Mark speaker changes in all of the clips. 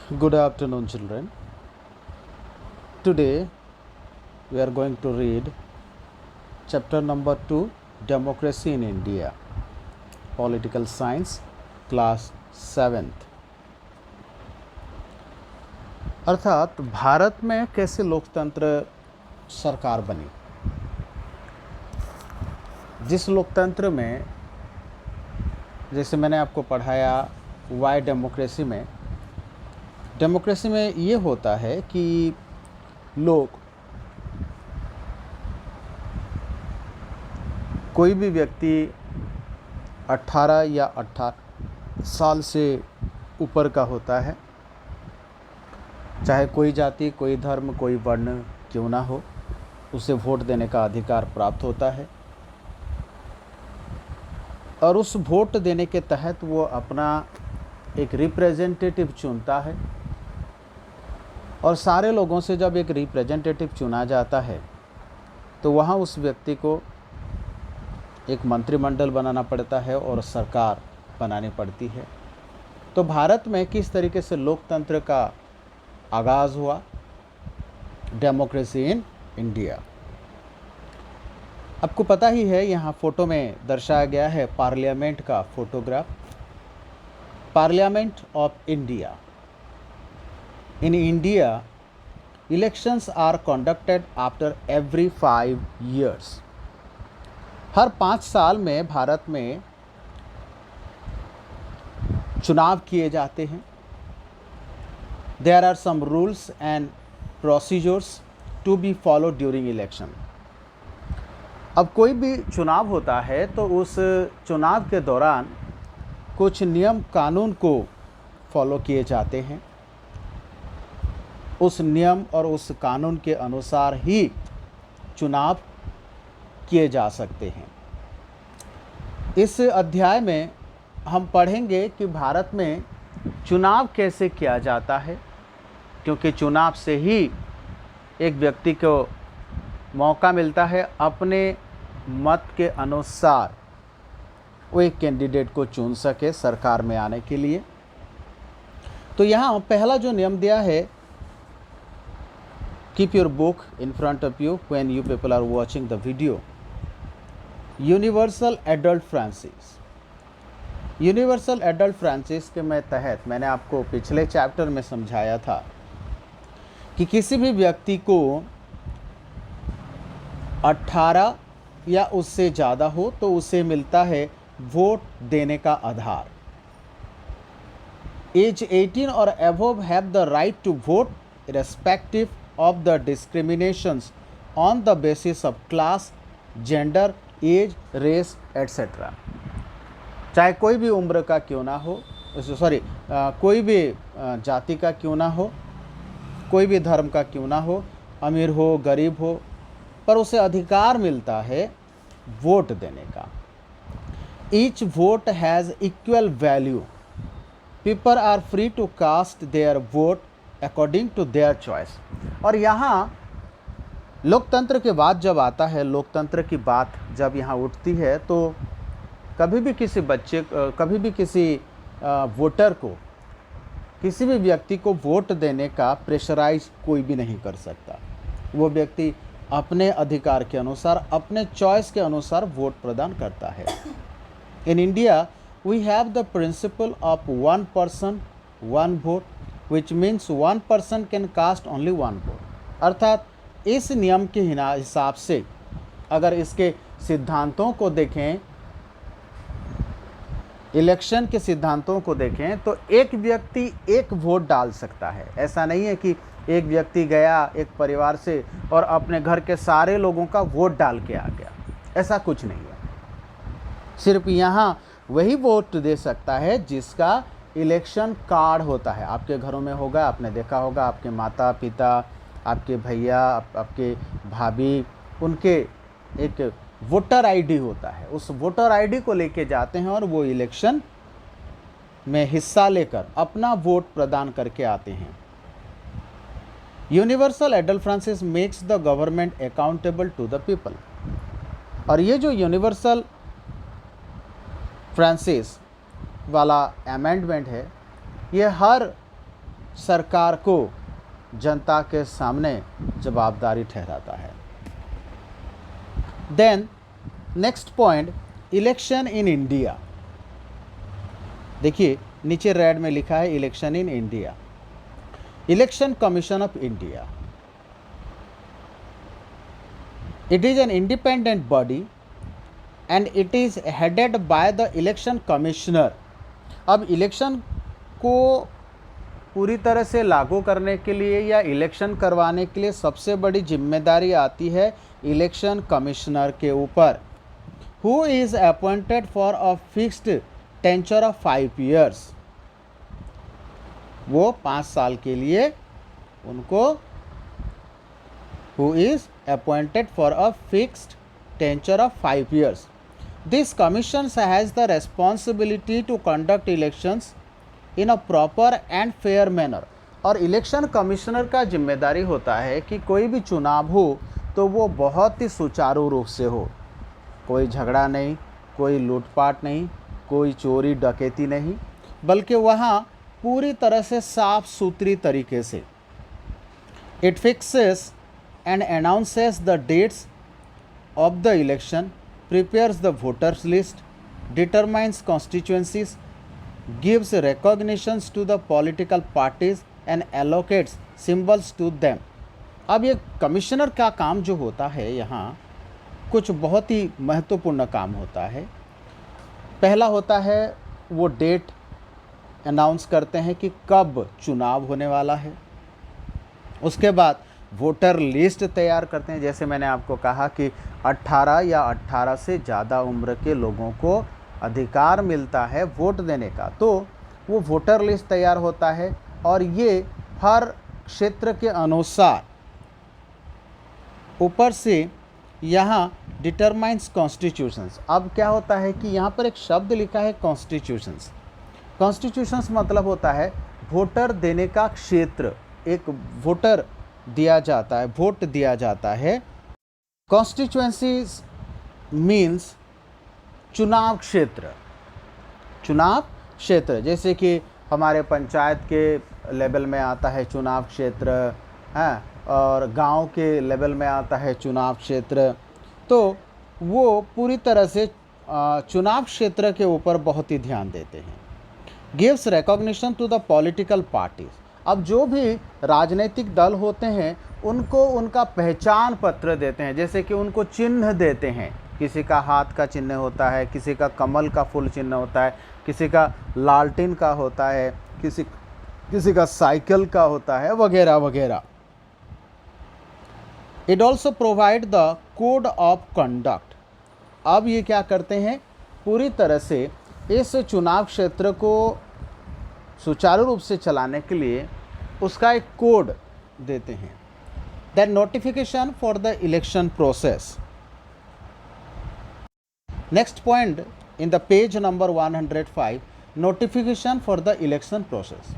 Speaker 1: Good afternoon, children. Today we are going to read chapter number 2, Democracy in India, Political Science, class 7th. अर्थात भारत में कैसे लोकतंत्र सरकार बनी। जिस लोकतंत्र में, जैसे मैंने आपको पढ़ाया वाई डेमोक्रेसी में ये होता है कि लोग, कोई भी व्यक्ति 18 या 18 साल से ऊपर का होता है, चाहे कोई जाति, कोई धर्म, कोई वर्ण क्यों ना हो, उसे वोट देने का अधिकार प्राप्त होता है और उस वोट देने के तहत वो अपना एक रिप्रेजेंटेटिव चुनता है। और सारे लोगों से जब एक रिप्रेजेंटेटिव चुना जाता है तो वहाँ उस व्यक्ति को एक मंत्रिमंडल बनाना पड़ता है और सरकार बनानी पड़ती है। तो भारत में किस तरीके से लोकतंत्र का आगाज़ हुआ, डेमोक्रेसी इन इंडिया। आपको पता ही है, यहाँ फ़ोटो में दर्शाया गया है पार्लियामेंट का photograph, parliament of India. In India, elections are conducted after every 5 years. हर 5 साल में भारत में चुनाव किए जाते हैं। There are some rules and procedures to be followed during election. अब कोई भी चुनाव होता है तो उस चुनाव के दौरान कुछ नियम कानून को फॉलो किए जाते हैं। उस नियम और उस कानून के अनुसार ही चुनाव किए जा सकते हैं। इस अध्याय में हम पढ़ेंगे कि भारत में चुनाव कैसे किया जाता है, क्योंकि चुनाव से ही एक व्यक्ति को मौका मिलता है अपने मत के अनुसार वो एक कैंडिडेट को चुन सके सरकार में आने के लिए। तो यहाँ पहला जो नियम दिया है, keep your book in front of you when you people are watching the video. Universal adult Francis. Universal adult Francis के में तहत मैंने आपको पिछले चैप्टर में समझाया था कि किसी भी व्यक्ति को 18 या उससे ज़्यादा हो तो उसे मिलता है वोट देने का आधार। एज 18 और above have the right to vote irrespective of the discriminations on the basis of class, gender, age, race, etc. चाहे कोई भी उम्र का क्यों ना हो, कोई भी जाति का क्यों ना हो, कोई भी धर्म का क्यों ना हो, अमीर हो, गरीब हो, पर उसे अधिकार मिलता है वोट देने का। Each vote has equal value. People are free to cast their vote according to their choice. और यहाँ लोकतंत्र के बाद जब आता है, लोकतंत्र की बात जब यहाँ उठती है, तो कभी भी किसी बच्चे, कभी भी किसी वोटर को, किसी भी व्यक्ति को वोट देने का प्रेशराइज कोई भी नहीं कर सकता। वो व्यक्ति अपने अधिकार के अनुसार, अपने चॉइस के अनुसार वोट प्रदान करता है। In India we have the principle of 1 person 1 vote, which means 1 person can cast only 1 vote. अर्थात इस नियम के हिसाब से अगर इसके सिद्धांतों को देखें, इलेक्शन के सिद्धांतों को देखें, तो एक व्यक्ति एक वोट डाल सकता है। ऐसा नहीं है कि एक व्यक्ति गया एक परिवार से और अपने घर के सारे लोगों का वोट डाल के आ गया, ऐसा कुछ नहीं है। सिर्फ यहाँ वही वोट दे सकता है जिसका इलेक्शन कार्ड होता है। आपके घरों में होगा, आपने देखा होगा, आपके माता पिता, आपके भैया, आपके भाभी, उनके एक वोटर आईडी होता है। उस वोटर आईडी को लेके जाते हैं और वो इलेक्शन में हिस्सा लेकर अपना वोट प्रदान करके आते हैं। Universal adult franchise makes the government accountable to the people. और ये जो यूनिवर्सल फ्रांसिस वाला अमेंडमेंट है, ये हर सरकार को जनता के सामने जवाबदारी ठहराता है। Then next point, election in India. देखिए नीचे रेड में लिखा है election in India. Election commission of India, it is an independent body and it is headed by the election commissioner. अब इलेक्शन को पूरी तरह से लागू करने के लिए या इलेक्शन करवाने के लिए सबसे बड़ी जिम्मेदारी आती है इलेक्शन कमिश्नर के ऊपर, who is appointed for a fixed tincture of 5 years। वो 5 साल के लिए उनको who is appointed for a fixed tenure of 5 years. This commission has the responsibility to conduct elections in a proper and fair manner। और election commissioner का जिम्मेदारी होता है कि कोई भी चुनाव हो तो वो बहुत ही सुचारू रूप से हो, कोई झगड़ा नहीं, कोई लूटपाट नहीं, कोई चोरी डकैती नहीं, बल्कि वहाँ पूरी तरह से साफ सुथरी तरीके से। It fixes and announces the dates of the election, prepares the voters list, determines constituencies, gives recognitions to the political parties and allocates symbols to them। अब ये कमिश्नर का काम जो होता है यहाँ कुछ बहुत ही महत्वपूर्ण काम होता है। पहला होता है वो डेट अनाउंस करते हैं कि कब चुनाव होने वाला है। उसके बाद वोटर लिस्ट तैयार करते हैं, जैसे मैंने आपको कहा कि 18 या 18 से ज़्यादा उम्र के लोगों को अधिकार मिलता है वोट देने का, तो वो वोटर लिस्ट तैयार होता है और ये हर क्षेत्र के अनुसार ऊपर से यहाँ डिटरमाइंस कॉन्स्टिट्यूशंस। अब क्या होता है कि यहाँ पर एक शब्द लिखा है कॉन्स्टिट्यूशंस। कॉन्स्टिट्यूशंस मतलब होता है वोटर देने का क्षेत्र, एक वोटर दिया जाता है, वोट दिया जाता है। कॉन्स्टिट्यूएंसीज मीन्स चुनाव क्षेत्र, चुनाव क्षेत्र, जैसे कि हमारे पंचायत के लेवल में आता है चुनाव क्षेत्र, है, और गांव के लेवल में आता है चुनाव क्षेत्र। तो वो पूरी तरह से चुनाव क्षेत्र के ऊपर बहुत ही ध्यान देते हैं। Gives recognition to the political parties. अब जो भी राजनीतिक दल होते हैं उनको उनका पहचान पत्र देते हैं, जैसे कि उनको चिन्ह देते हैं। किसी का हाथ का चिन्ह होता है, किसी का कमल का फूल चिन्ह होता है, किसी का लालटेन का होता है, किसी का साइकिल का होता है, वगैरह वगैरह। It also provide the code of conduct. अब ये क्या करते हैं, पूरी तरह से इस चुनाव क्षेत्र को सुचारू रूप से चलाने के लिए उसका एक कोड देते हैं। Then notification for the election process. Next point in the page number 105, notification for the election process.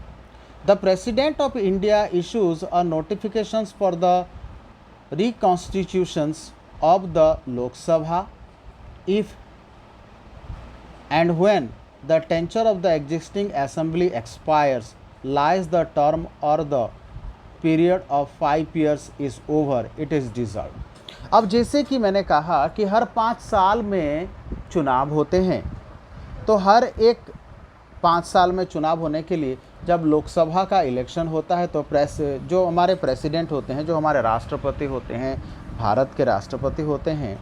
Speaker 1: The president of India issues a notifications for the reconstitutions of the Lok Sabha if and when the tenure of the existing assembly expires, lies the term or the period of 5 years is over, it is dissolved। अब जैसे कि मैंने कहा कि हर 5 साल में चुनाव होते हैं, तो हर एक 5 साल में चुनाव होने के लिए जब लोकसभा का इलेक्शन होता है तो जो हमारे प्रेसिडेंट होते हैं, जो हमारे राष्ट्रपति होते हैं, भारत के राष्ट्रपति होते हैं,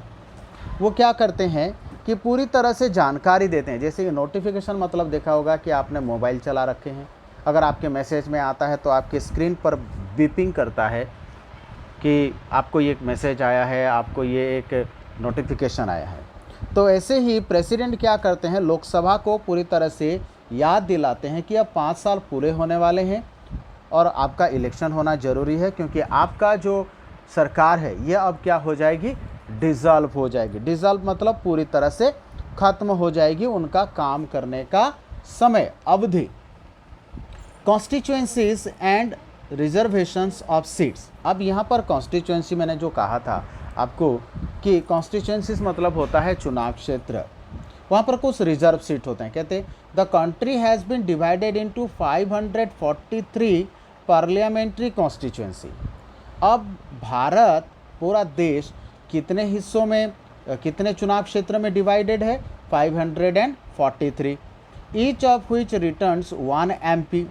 Speaker 1: वो क्या करते हैं कि पूरी तरह से जानकारी देते हैं। जैसे कि नोटिफिकेशन मतलब देखा होगा कि आपने मोबाइल चला रखे हैं, अगर आपके मैसेज में आता है तो आपके स्क्रीन पर बीपिंग करता है कि आपको ये मैसेज आया है, आपको ये एक नोटिफिकेशन आया है। तो ऐसे ही प्रेसिडेंट क्या करते हैं, लोकसभा को पूरी तरह से याद दिलाते हैं कि अब 5 साल पूरे होने वाले हैं और आपका इलेक्शन होना ज़रूरी है, क्योंकि आपका जो सरकार है ये अब क्या हो जाएगी, डिज़ॉल्व हो जाएगी। डिज़ॉल्व मतलब पूरी तरह से ख़त्म हो जाएगी उनका काम करने का समय अवधि। Constituencies and reservations of seats. अब यहाँ पर कॉन्स्टिट्यूएंसी मैंने जो कहा था आपको कि कॉन्स्टिट्यूएंसीज मतलब होता है चुनाव क्षेत्र, वहाँ पर कुछ रिजर्व सीट होते हैं। कहते हैं the country has been divided into 543 parliamentary constituency. अब भारत पूरा देश कितने हिस्सों में, कितने चुनाव क्षेत्र में डिवाइडेड है? 543, each of which returns 1 MP,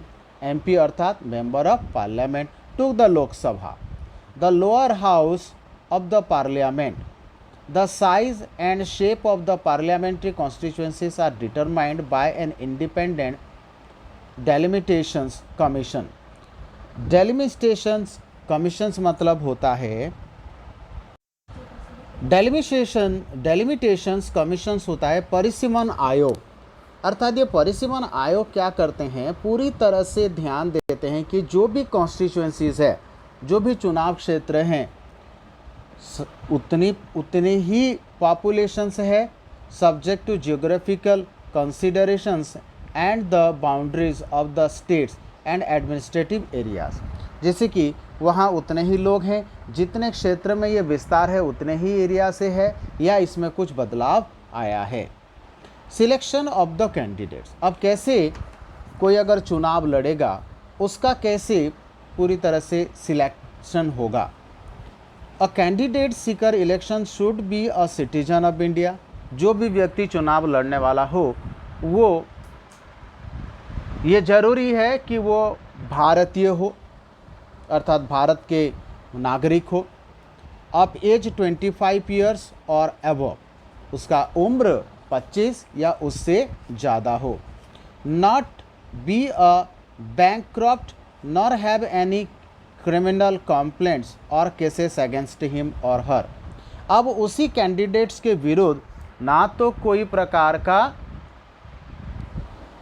Speaker 1: MP अर्थात member of parliament, to the Lok Sabha, the lower house of the parliament. The size and shape of the parliamentary constituencies are determined by an independent delimitations commission. Delimitations commissions मतलब होता है, delimitations commissions होता है परिसीमन आयोग। अर्थात ये परिसीमन आयोग क्या करते हैं, पूरी तरह से ध्यान देते हैं कि जो भी कॉन्स्टिट्यूएंसीज है, जो भी चुनाव क्षेत्र हैं, उतनी ही पॉपुलेशंस है, subject to geographical considerations and the boundaries of the states and administrative areas. जैसे कि वहाँ उतने ही लोग हैं, जितने क्षेत्र में ये विस्तार है उतने ही एरिया से है, या इसमें कुछ बदलाव आया है। Selection of the candidates. अब कैसे कोई अगर चुनाव लड़ेगा, उसका कैसे पूरी तरह से सिलेक्शन होगा। A candidate Sikar election should be a citizen of India. जो भी व्यक्ति चुनाव लड़ने वाला हो, वो ये जरूरी है कि वो भारतीय हो, अर्थात भारत के नागरिक हो। ऑफ एज 25 ईयर्स और अबव, उसका उम्र 25 या उससे ज़्यादा हो। Not be a bankrupt nor have any criminal complaints और केसेस अगेंस्ट हिम और हर। अब उसी कैंडिडेट्स के विरुद्ध ना तो कोई प्रकार का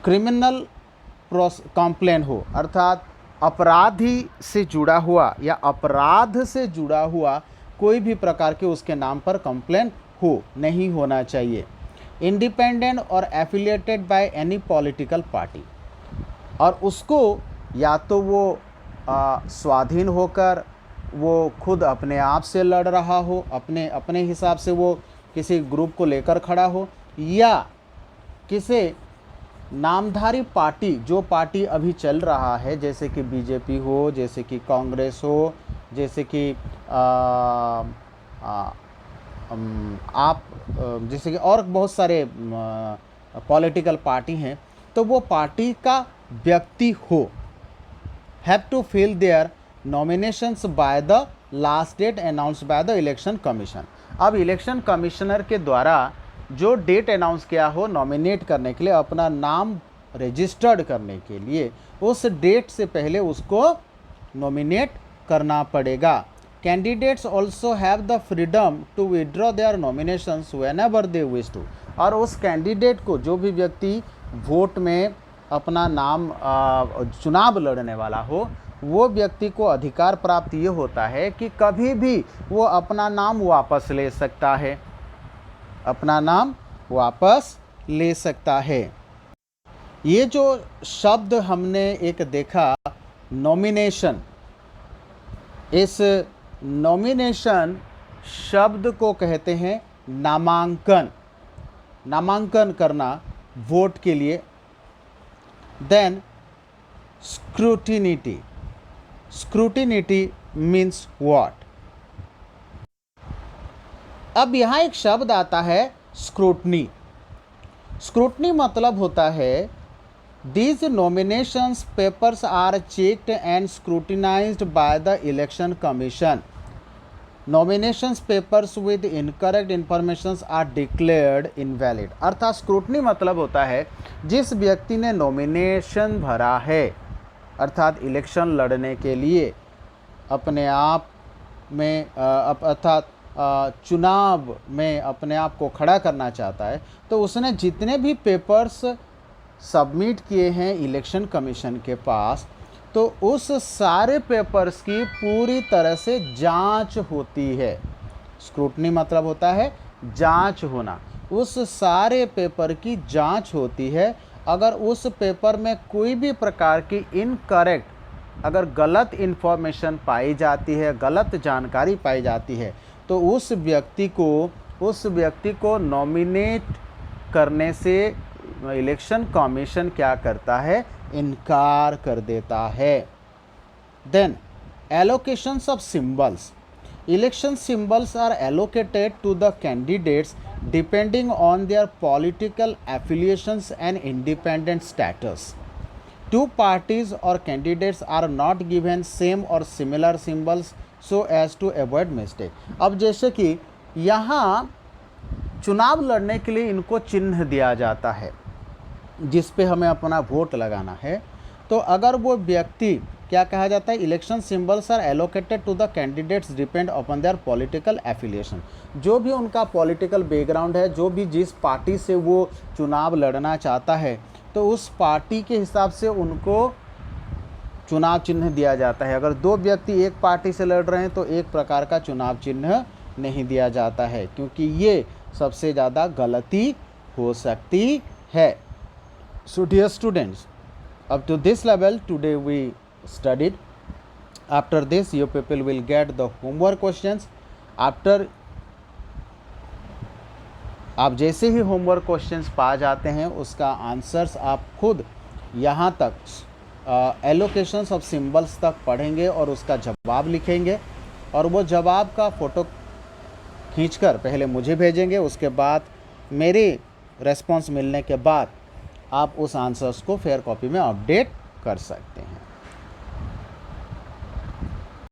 Speaker 1: क्रिमिनल कंप्लेन हो, अर्थात अपराधी से जुड़ा हुआ या अपराध से जुड़ा हुआ कोई भी प्रकार के उसके नाम पर कंप्लेन हो, नहीं होना चाहिए। इंडिपेंडेंट और affiliated by any political party, और उसको या तो वो स्वाधीन होकर वो खुद अपने आप से लड़ रहा हो, अपने हिसाब से वो किसी ग्रुप को लेकर खड़ा हो, या किसी नामधारी पार्टी, जो पार्टी अभी चल रहा है, जैसे कि बीजेपी हो, जैसे कि कांग्रेस हो, जैसे कि जैसे कि और बहुत सारे पॉलिटिकल पार्टी हैं, तो वो पार्टी का व्यक्ति हो। Have to fill their nominations by the last date announced by the election commission. अब इलेक्शन कमिश्नर के द्वारा जो डेट अनाउंस किया हो नॉमिनेट करने के लिए, अपना नाम रजिस्टर्ड करने के लिए, उस डेट से पहले उसको नॉमिनेट करना पड़ेगा। Candidates also have the freedom to withdraw their nominations whenever they wish to. और उस कैंडिडेट को, जो भी व्यक्ति वोट में अपना नाम चुनाव लड़ने वाला हो, वो व्यक्ति को अधिकार प्राप्त ये होता है कि कभी भी वो अपना नाम वापस ले सकता है, अपना नाम वापस ले सकता है। ये जो शब्द हमने एक देखा नॉमिनेशन, इस नॉमिनेशन शब्द को कहते हैं नामांकन, नामांकन करना वोट के लिए। Then scrutiny, scrutiny means what. अब यहाँ एक शब्द आता है स्क्रूटनी। स्क्रूटनी मतलब होता है these nominations papers are checked and scrutinized by the election commission. Nominations papers with incorrect informations are declared invalid. अर्थात स्क्रूटनी मतलब होता है जिस व्यक्ति ने नॉमिनेशन भरा है, अर्थात इलेक्शन लड़ने के लिए अपने आप में अर्थात चुनाव में अपने आप को खड़ा करना चाहता है, तो उसने जितने भी पेपर्स सबमिट किए हैं इलेक्शन कमीशन के पास, तो उस सारे पेपर्स की पूरी तरह से जांच होती है। स्क्रूटनी मतलब होता है जांच होना, उस सारे पेपर की जांच होती है। अगर उस पेपर में कोई भी प्रकार की इनकरेक्ट, अगर गलत इन्फॉर्मेशन पाई जाती है, गलत जानकारी पाई जाती है, तो उस व्यक्ति को नॉमिनेट करने से इलेक्शन कमीशन क्या करता है, इनकार कर देता है। Then allocations of symbols. Election symbols are allocated to the candidates depending on their political affiliations and independent status. Two parties or candidates are not given same or similar symbols so as to avoid mistake. अब जैसे कि यहाँ चुनाव लड़ने के लिए इनको चिन्ह दिया जाता है जिस पे हमें अपना वोट लगाना है, तो अगर वो व्यक्ति क्या कहा जाता है, election symbols are allocated to the candidates depend upon their political affiliation. जो भी उनका पॉलिटिकल बैकग्राउंड है, जो भी जिस पार्टी से वो चुनाव लड़ना चाहता है, तो उस पार्टी के हिसाब से उनको चुनाव चिन्ह दिया जाता है। अगर दो व्यक्ति एक पार्टी से लड़ रहे हैं तो एक प्रकार का चुनाव चिन्ह नहीं दिया जाता है, क्योंकि ये सबसे ज़्यादा गलती हो सकती है। So dear students, up to this level today we studied. After this you people will get the homework questions. After आप जैसे ही होमवर्क क्वेश्चंस पा जाते हैं उसका आंसर्स आप खुद यहाँ तक एलोकेशंस ऑफ सिंबल्स तक पढ़ेंगे और उसका जवाब लिखेंगे, और वो जवाब का फ़ोटो खींचकर पहले मुझे भेजेंगे। उसके बाद मेरी रेस्पॉन्स मिलने के बाद आप उस आंसर्स को फेयर कॉपी में अपडेट कर सकते हैं।